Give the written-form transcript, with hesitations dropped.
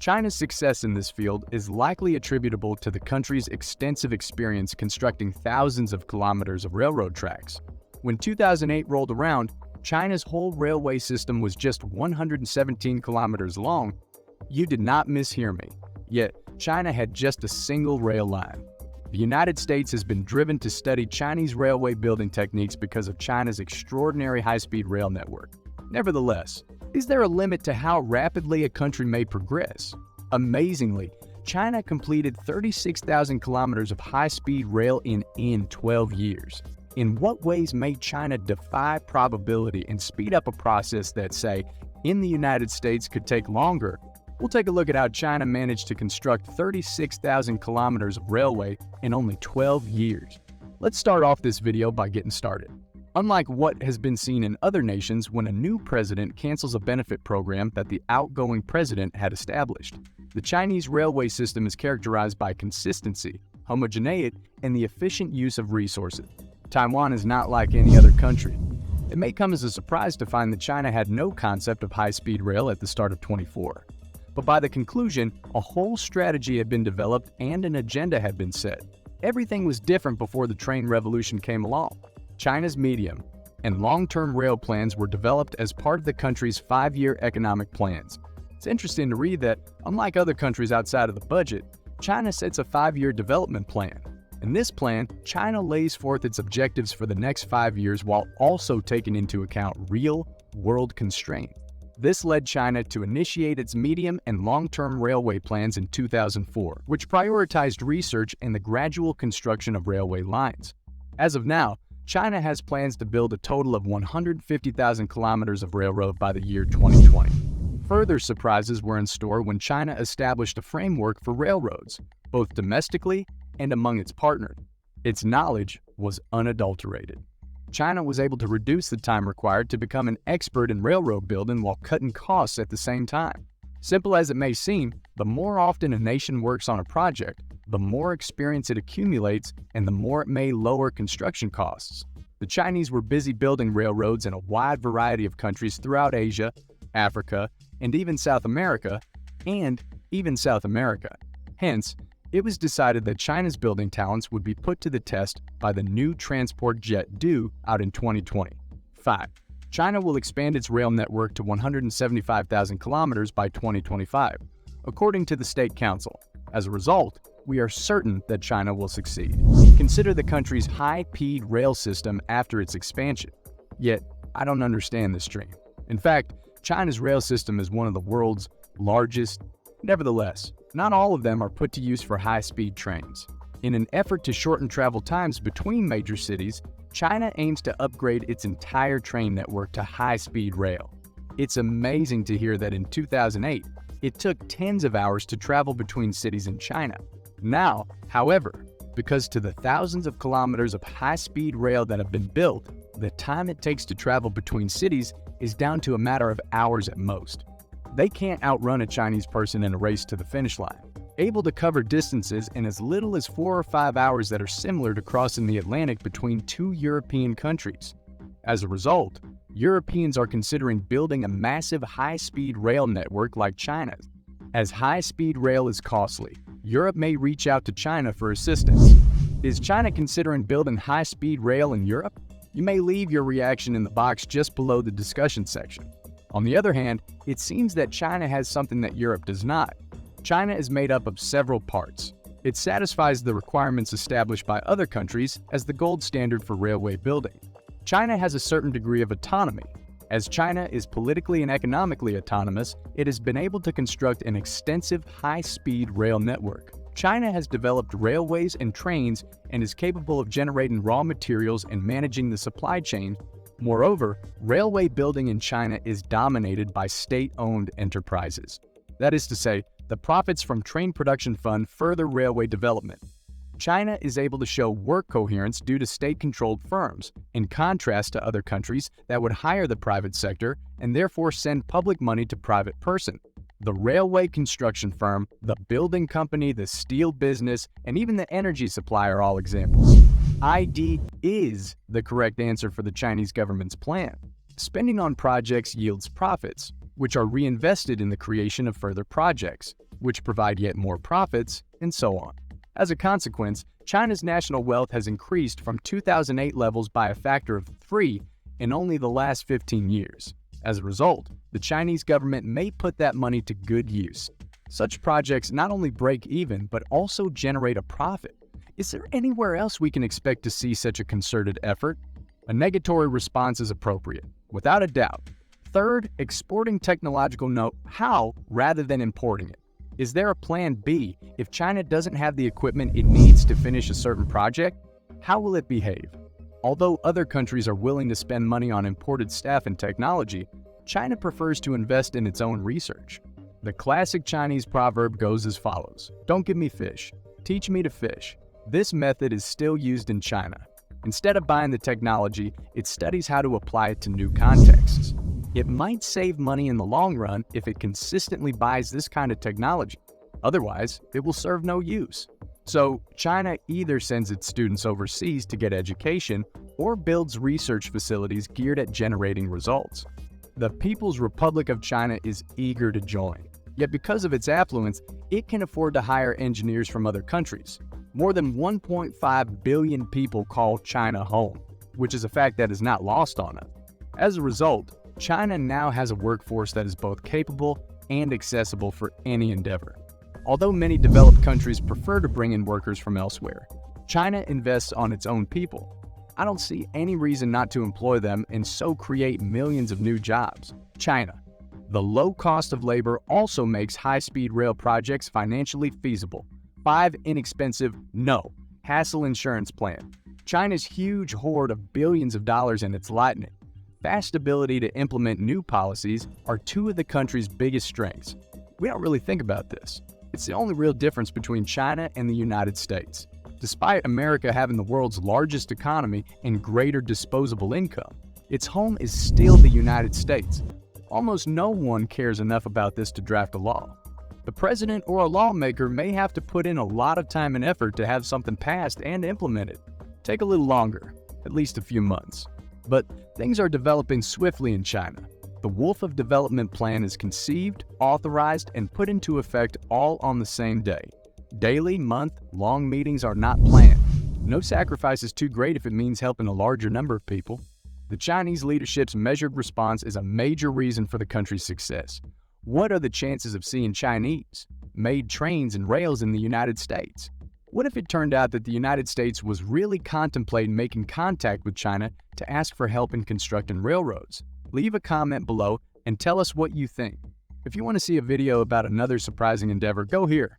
China's success in this field is likely attributable to the country's extensive experience constructing thousands of kilometers of railroad tracks. When 2008 rolled around, China's whole railway system was just 117 kilometers long. You did not mishear me. Yet, China had just a single rail line. The United States has been driven to study Chinese railway building techniques because of China's extraordinary high-speed rail network. Nevertheless, is there a limit to how rapidly a country may progress? Amazingly, China completed 36,000 kilometers of high-speed rail in 12 years. In what ways may China defy probability and speed up a process that, say, in the United States could take longer? We'll take a look at how China managed to construct 36,000 kilometers of railway in only 12 years. Let's start off this video by getting started. Unlike what has been seen in other nations when a new president cancels a benefit program that the outgoing president had established, the Chinese railway system is characterized by consistency, homogeneity, and the efficient use of resources. Taiwan is not like any other country. It may come as a surprise to find that China had no concept of high-speed rail at the start of 24. But by the conclusion, a whole strategy had been developed and an agenda had been set. Everything was different before the train revolution came along. China's medium and long-term rail plans were developed as part of the country's 5-year economic plans. It's interesting to read that, unlike other countries outside of the budget, China sets a 5-year development plan. In this plan, China lays forth its objectives for the next 5 years while also taking into account real-world constraints. This led China to initiate its medium and long-term railway plans in 2004, which prioritized research and the gradual construction of railway lines. As of now, China has plans to build a total of 150,000 kilometers of railroad by the year 2020. Further surprises were in store when China established a framework for railroads, both domestically and among its partners. Its knowledge was unadulterated. China was able to reduce the time required to become an expert in railroad building while cutting costs at the same time. Simple as it may seem, the more often a nation works on a project, the more experience it accumulates and the more it may lower construction costs. The Chinese were busy building railroads in a wide variety of countries throughout Asia, Africa, and even South America. Hence, it was decided that China's building talents would be put to the test by the new transport jet due out in 2020. 5. China will expand its rail network to 175,000 kilometers by 2025, according to the State Council. As a result, we are certain that China will succeed. Consider the country's high-speed rail system after its expansion. Yet, I don't understand this dream. In fact, China's rail system is one of the world's largest. Nevertheless, not all of them are put to use for high-speed trains. In an effort to shorten travel times between major cities, China aims to upgrade its entire train network to high-speed rail. It's amazing to hear that in 2008, it took tens of hours to travel between cities in China. Now, however, because to the thousands of kilometers of high-speed rail that have been built, the time it takes to travel between cities is down to a matter of hours at most. They can't outrun a Chinese person in a race to the finish line, able to cover distances in as little as 4 or 5 hours that are similar to crossing the Atlantic between two European countries. As a result, Europeans are considering building a massive high-speed rail network like China's. As high-speed rail is costly, Europe may reach out to China for assistance. Is China considering building high-speed rail in Europe? You may leave your reaction in the box just below the discussion section. On the other hand, it seems that China has something that Europe does not. China is made up of several parts. It satisfies the requirements established by other countries as the gold standard for railway building. China has a certain degree of autonomy. As China is politically and economically autonomous, it has been able to construct an extensive high-speed rail network. China has developed railways and trains and is capable of generating raw materials and managing the supply chain. Moreover, railway building in China is dominated by state-owned enterprises. That is to say, the profits from train production fund further railway development. China is able to show work coherence due to state-controlled firms, in contrast to other countries that would hire the private sector and therefore send public money to private person. The railway construction firm, the building company, the steel business, and even the energy supply are all examples. ID is the correct answer for the Chinese government's plan. Spending on projects yields profits, which are reinvested in the creation of further projects, which provide yet more profits, and so on. As a consequence, China's national wealth has increased from 2008 levels by a factor of 3 in only the last 15 years. As a result, the Chinese government may put that money to good use. Such projects not only break even, but also generate a profit. Is there anywhere else we can expect to see such a concerted effort? A negatory response is appropriate, without a doubt. Third, exporting technological know-how rather than importing it. Is there a plan B if China doesn't have the equipment it needs to finish a certain project? How will it behave? Although other countries are willing to spend money on imported staff and technology, China prefers to invest in its own research. The classic Chinese proverb goes as follows: "Don't give me fish, teach me to fish." This method is still used in China. Instead of buying the technology, it studies how to apply it to new contexts. It might save money in the long run if it consistently buys this kind of technology. Otherwise, it will serve no use. So, China either sends its students overseas to get education or builds research facilities geared at generating results. The People's Republic of China is eager to join. Yet because of its affluence, it can afford to hire engineers from other countries. More than 1.5 billion people call China home, which is a fact that is not lost on us. As a result, China now has a workforce that is both capable and accessible for any endeavor. Although many developed countries prefer to bring in workers from elsewhere, China invests on its own people. I don't see any reason not to employ them and so create millions of new jobs. China. The low cost of labor also makes high-speed rail projects financially feasible. 5. Inexpensive, no hassle insurance plan. China's huge hoard of billions of dollars in its lightning. Fast ability to implement new policies are two of the country's biggest strengths. We don't really think about this. It's the only real difference between China and the United States. Despite America having the world's largest economy and greater disposable income, its home is still the United States. Almost no one cares enough about this to draft a law. The president or a lawmaker may have to put in a lot of time and effort to have something passed and implemented. Take a little longer, at least a few months. But things are developing swiftly in China. The Wolf of Development Plan is conceived, authorized, and put into effect all on the same day. Daily, month-long meetings are not planned. No sacrifice is too great if it means helping a larger number of people. The Chinese leadership's measured response is a major reason for the country's success. What are the chances of seeing Chinese-made trains and rails in the United States? What if it turned out that the United States was really contemplating making contact with China to ask for help in constructing railroads? Leave a comment below and tell us what you think. If you want to see a video about another surprising endeavor, go here.